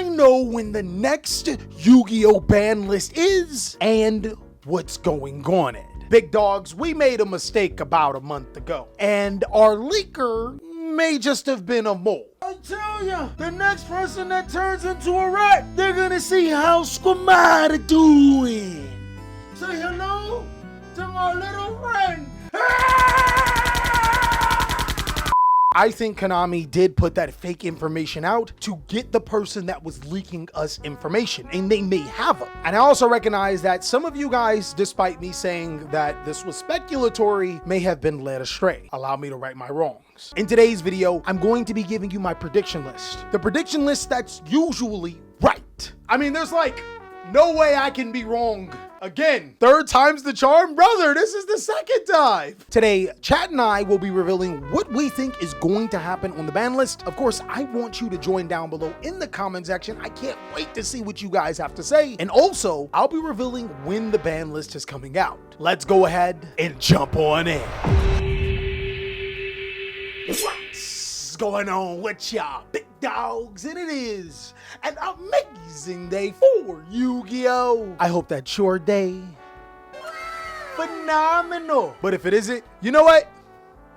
I know when the next Yu-Gi-Oh ban list is and what's going on it. Big dogs, we made a mistake about a month ago, and our leaker may just have been a mole. I tell ya, the next person that turns into a rat, they're gonna see how Squamata doing. Say hello to my little friend. I think Konami did put that fake information out to get the person that was leaking us information, and they may have them. And I also recognize that some of you guys, despite me saying that this was speculatory, may have been led astray. Allow me to right my wrongs. In today's video, I'm going to be giving you my prediction list. The prediction list that's usually right. I mean, there's like no way I can be wrong. Again, third time's the charm, brother. This is the second time. Today, Chat and I will be revealing what we think is going to happen on the ban list. Of course, I want you to join down below in the comment section. I can't wait to see what you guys have to say. And also, I'll be revealing when the ban list is coming out. Let's go ahead and jump on in. What's going on with y'all, big dogs? And it is an amazing day for Yu-Gi-Oh! I hope that's your day phenomenal. But if it isn't, you know what?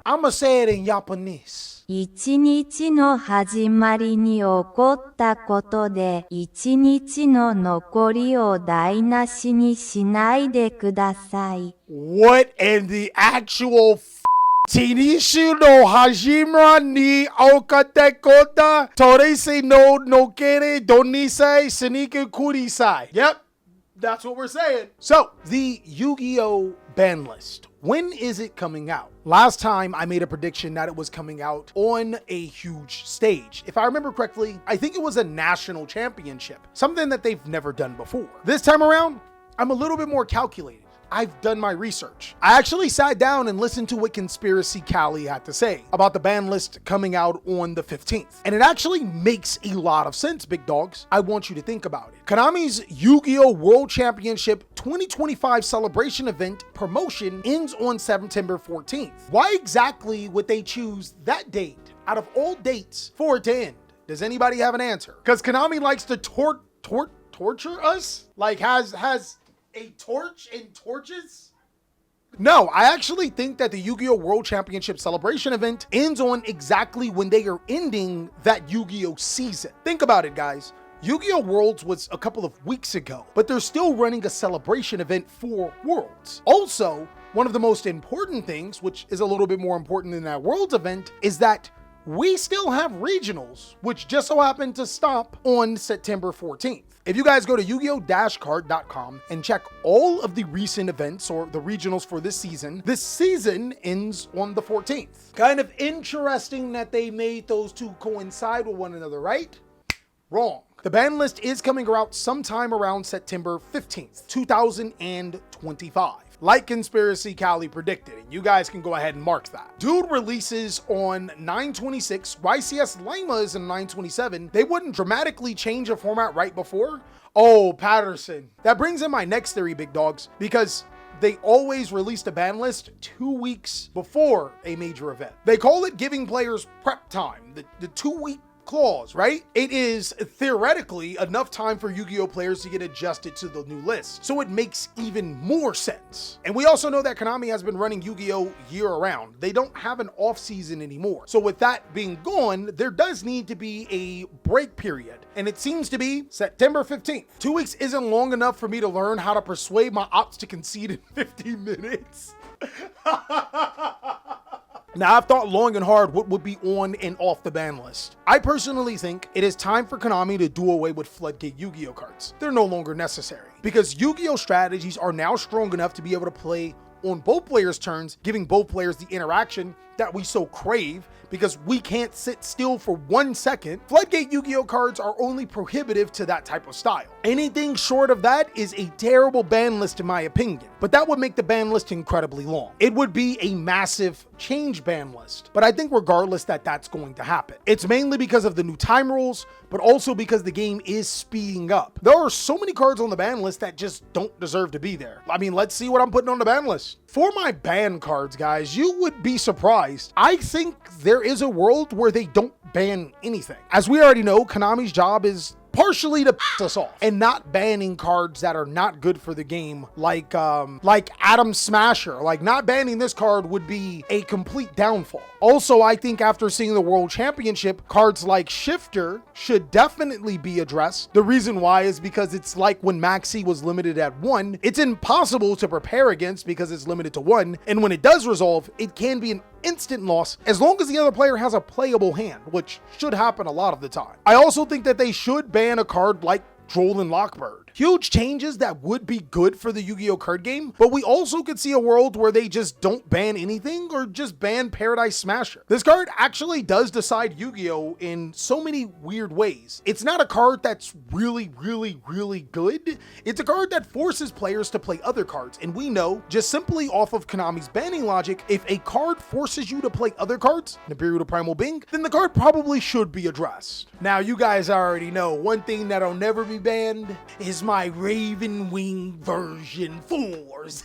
I'ma say it in Japanese. 一日の始まりに起こったことで、一日の残りを台無しにしないでください。What in the actual Tinishu no Hajima ni okate kota Torese no nokere donisai seniku kurisai. Yep, that's what we're saying. So, the Yu-Gi-Oh! Ban list. When is it coming out? Last time I made a prediction that it was coming out on a huge stage. If I remember correctly, I think it was a national championship, something that they've never done before. This time around, I'm a little bit more calculated. I've done my research. I actually sat down and listened to what Conspiracy Cali had to say about the ban list coming out on the 15th. And it actually makes a lot of sense, big dogs. I want you to think about it. Konami's Yu-Gi-Oh! World Championship 2025 celebration event promotion ends on September 14th. Why exactly would they choose that date out of all dates for it to end? Does anybody have an answer? Because Konami likes to torture us? Like has a torch and torches? No, I actually think that the Yu-Gi-Oh! World Championship celebration event ends on exactly when they are ending that Yu-Gi-Oh! Season. Think about it, guys. Yu-Gi-Oh! Worlds was a couple of weeks ago, but they're still running a celebration event for Worlds. Also, one of the most important things, which is a little bit more important than that Worlds event, is that we still have regionals, which just so happened to stop on September 14th. If you guys go to Yu-Gi-Oh!-card.com and check all of the recent events or the regionals for this season ends on the 14th. Kind of interesting that they made those two coincide with one another, right? Wrong. The ban list is coming out sometime around September 15th, 2025. Like Conspiracy Cali predicted, and you guys can go ahead and mark that. Dude releases on 9/26, YCS Lima is in 9/27. They wouldn't dramatically change a format right before? Oh, Patterson. That brings in my next theory, big dogs, because they always release the ban list 2 weeks before a major event. They call it giving players prep time, the 2-week clause, right? It is theoretically enough time for Yu-Gi-Oh! Players to get adjusted to the new list, so it makes even more sense. And we also know that Konami has been running Yu-Gi-Oh! Year-round. They don't have an off-season anymore. So with that being gone, there does need to be a break period, and it seems to be September 15th. 2 weeks isn't long enough for me to learn how to persuade my ops to concede in 15 minutes. Now, I've thought long and hard what would be on and off the ban list. I personally think it is time for Konami to do away with Floodgate Yu-Gi-Oh! Cards. They're no longer necessary because Yu-Gi-Oh! Strategies are now strong enough to be able to play on both players' turns, giving both players the interaction that we so crave because we can't sit still for 1 second. Floodgate Yu-Gi-Oh! Cards are only prohibitive to that type of style. Anything short of that is a terrible ban list in my opinion, but that would make the ban list incredibly long. It would be a massive change ban list, but I think regardless that's going to happen. It's mainly because of the new time rules, but also because the game is speeding up. There are so many cards on the ban list that just don't deserve to be there. I mean, let's see what I'm putting on the ban list. For my ban cards, guys, you would be surprised. I think there is a world where they don't ban anything. As we already know, Konami's job is partially to piss us off, and not banning cards that are not good for the game, like Atom Smasher. Like, not banning this card would be a complete downfall. Also, I think after seeing the World Championship, cards like Shifter should definitely be addressed. The reason why is because it's like when Maxi was limited at 1, it's impossible to prepare against because it's limited to 1, and when it does resolve, it can be an instant loss as long as the other player has a playable hand, which should happen a lot of the time. I also think that they should ban a card like Droll and Lockbird. Huge changes that would be good for the Yu-Gi-Oh card game, but we also could see a world where they just don't ban anything or just ban Paradise Smasher. This card actually does decide Yu-Gi-Oh in so many weird ways. It's not a card that's really good. It's a card that forces players to play other cards, and we know, just simply off of Konami's banning logic, if a card forces you to play other cards, Nibiru to Primal Bing, then the card probably should be addressed. Now, you guys already know, one thing that'll never be banned is my Raven Wing version 4s.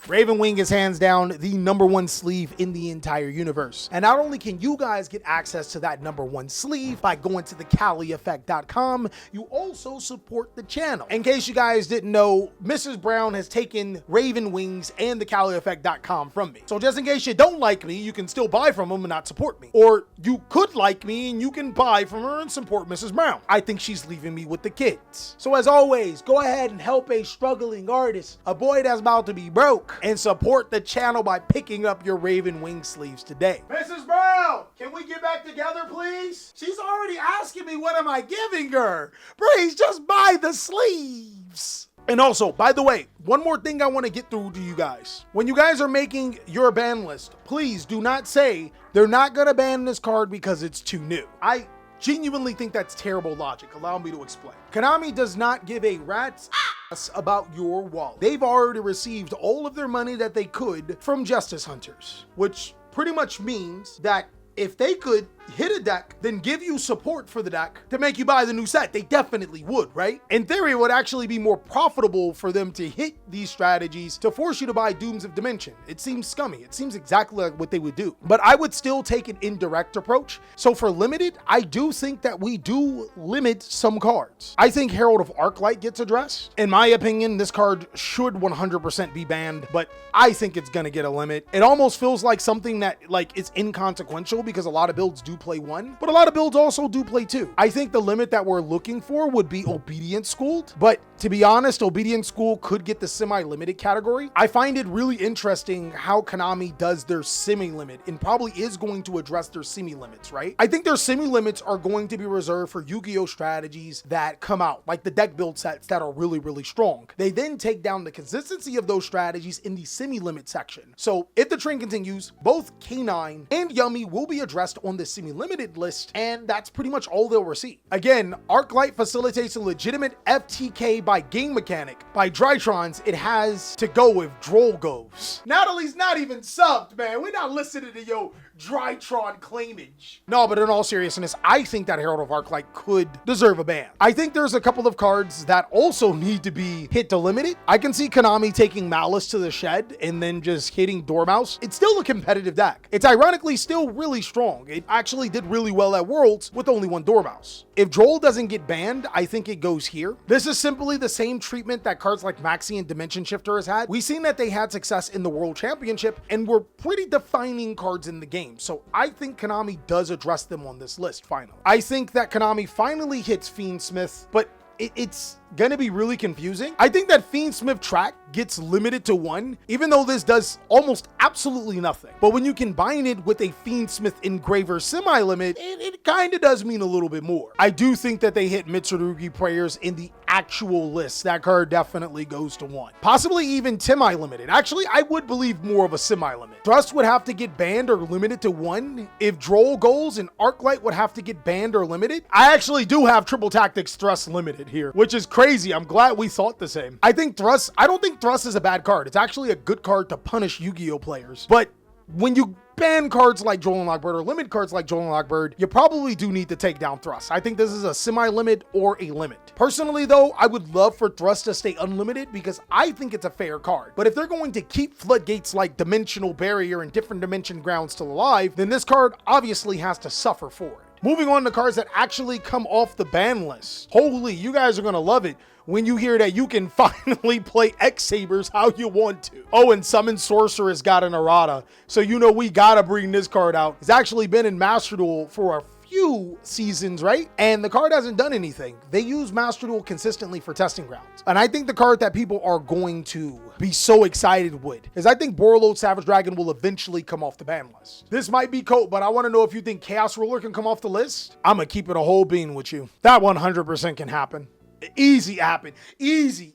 Raven Wing is hands down the #1 sleeve in the entire universe. And not only can you guys get access to that #1 sleeve by going to TheCaliEffect.com, you also support the channel. In case you guys didn't know, Mrs. Brown has taken Raven Wings and TheCaliEffect.com from me. So just in case you don't like me, you can still buy from them and not support me. Or you could like me and you can buy from her and support Mrs. Brown. I think she's leaving me with the kids. So as always, go ahead and help a struggling artist, a boy that's about to be broke, and support the channel by picking up your Raven Wing sleeves today. Mrs. Brown, can we get back together, please? She's already asking me what am I giving her. Please, just buy the sleeves. And also, by the way, one more thing I want to get through to you guys. When you guys are making your ban list, please do not say they're not going to ban this card because it's too new. I genuinely think that's terrible logic. Allow me to explain. Konami does not give a rat's ass about your wallet. They've already received all of their money that they could from Justice Hunters, which pretty much means that if they could hit a deck, then give you support for the deck to make you buy the new set, they definitely would, right? In theory, it would actually be more profitable for them to hit these strategies to force you to buy Dooms of Dimension. It seems scummy. It seems exactly like what they would do. But I would still take an indirect approach. So for limited, I do think that we do limit some cards. I think Herald of Arclight gets addressed. In my opinion, this card should 100% be banned, but I think it's gonna get a limit. It almost feels like something that is inconsequential because a lot of builds do play 1, but a lot of builds also do play 2. I think the limit that we're looking for would be Obedience Schooled, but to be honest, Obedience School could get the semi-limited category. I find it really interesting how Konami does their semi-limit and probably is going to address their semi-limits, right? I think their semi-limits are going to be reserved for Yu-Gi-Oh strategies that come out, like the deck build sets that are really strong. They then take down the consistency of those strategies in the semi-limit section. So if the trend continues, both K9 and Yummy will be addressed on the semi-limited list, and that's pretty much all they'll receive. Again, Arclight facilitates a legitimate FTK by game mechanic. By Drytrons, it has to go if Droll goes. Natalie's not even subbed, man. We're not listening to your Drytron claimage. No, but in all seriousness, I think that Herald of Arclight could deserve a ban. I think there's a couple of cards that also need to be hit to limited. I can see Konami taking Malice to the Shed and then just hitting Dormouse. It's still a competitive deck. It's ironically still really strong. It actually did really well at Worlds with only 1 Dormouse. If Droll doesn't get banned, I think it goes here. This is simply the same treatment that cards like Maxi and Dimension Shifter has had. We've seen that they had success in the World Championship and were pretty defining cards in the game. So I think Konami does address them on this list finally. I think that Konami finally hits Fiendsmith, but it's gonna be really confusing. I think that Fiendsmith track gets limited to 1, even though this does almost absolutely nothing. But when you combine it with a Fiendsmith Engraver semi-limit, it kind of does mean a little bit more. I do think that they hit Mitsurugi Prayers in the actual list. That card definitely goes to 1. Possibly even semi-limited. Actually, I would believe more of a semi-limit. Thrust would have to get banned or limited to 1. If Droll goes, and Arclight would have to get banned or limited. I actually do have Triple Tactics Thrust limited here, which is crazy. I'm glad we thought the same. I don't think Thrust is a bad card. It's actually a good card to punish Yu-Gi-Oh players. But when you ban cards like Droll and Lockbird or limit cards like Droll and Lockbird, you probably do need to take down Thrust. I think this is a semi-limit or a limit. Personally though, I would love for Thrust to stay unlimited because I think it's a fair card. But if they're going to keep floodgates like Dimensional Barrier and different dimension grounds still alive, then this card obviously has to suffer for it. Moving on to cards that actually come off the ban list. Holy, you guys are gonna love it when you hear that you can finally play X-Sabers how you want to. Oh, and Summon Sorceress got an errata. So you know we gotta bring this card out. It's actually been in Master Duel for a few seasons, right? And the card hasn't done anything. They use Master Duel consistently for testing grounds. And I think the card that people are going to be so excited with is I think Borreload Savage Dragon will eventually come off the ban list. This might be coat, but I want to know if you think Chaos Ruler can come off the list. I'm gonna keep it a whole bean with you. That 100% can happen. Easy happen. Easy,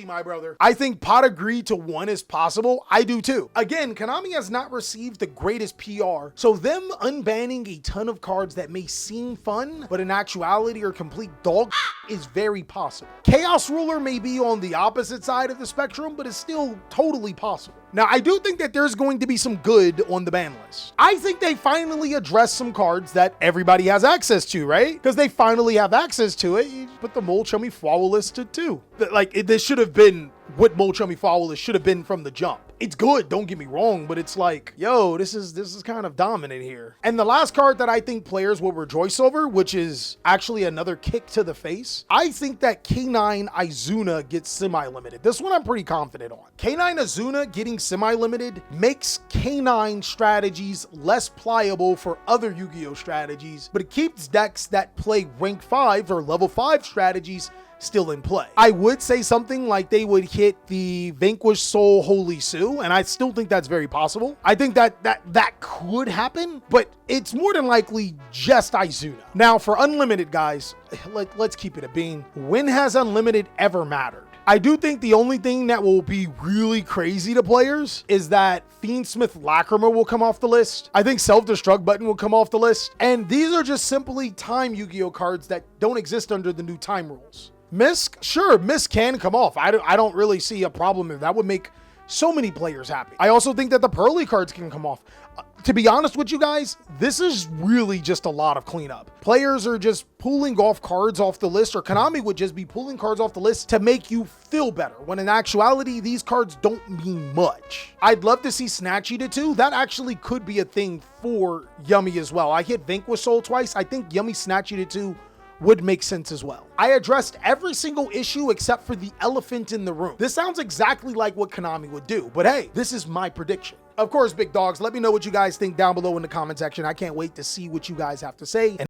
my brother. I think Pot Agree to 1 is possible. I do too. Again, Konami has not received the greatest PR, so them unbanning a ton of cards that may seem fun, but in actuality are complete dog is very possible. Chaos Ruler may be on the opposite side of the spectrum, but it's still totally possible. Now, I do think that there's going to be some good on the ban list. I think they finally address some cards that everybody has access to, right? Because they finally have access to it. You put the Mole Chummy Foul listed too. This should have been what Mole Chummy Foul should have been from the jump. It's good, don't get me wrong, but it's like, yo, this is kind of dominant here. And the last card that I think players will rejoice over, which is actually another kick to the face, I think that K9 Izuna gets semi-limited. This one I'm pretty confident on. K9 Izuna getting semi-limited makes K9 strategies less pliable for other Yu-Gi-Oh strategies, but it keeps decks that play rank 5 or level 5 strategies still in play. I would say something like they would hit the Vanquish Soul Holy Sue, and I still think that's very possible. I think that could happen, but it's more than likely just Izuna. Now for Unlimited, guys, let's keep it a bean. When has Unlimited ever mattered? I do think the only thing that will be really crazy to players is that Fiendsmith Lacrima will come off the list. I think Self-Destruct Button will come off the list. And these are just simply time Yu-Gi-Oh cards that don't exist under the new time rules. Misk, sure, Misk can come off. I don't really see a problem if that would make so many players happy. I also think that the Pearly cards can come off. To be honest with you guys, this is really just a lot of cleanup. Players are just pulling off cards off the list, or Konami would just be pulling cards off the list to make you feel better, when in actuality, these cards don't mean much. I'd love to see Snatch Eater too. That actually could be a thing for Yummy as well. I hit Vanquish Soul twice. I think Yummy Snatch Eater too would make sense as well. I addressed every single issue except for the elephant in the room. This sounds exactly like what Konami would do, but hey, this is my prediction. Of course, big dogs, let me know what you guys think down below in the comment section. I can't wait to see what you guys have to say. And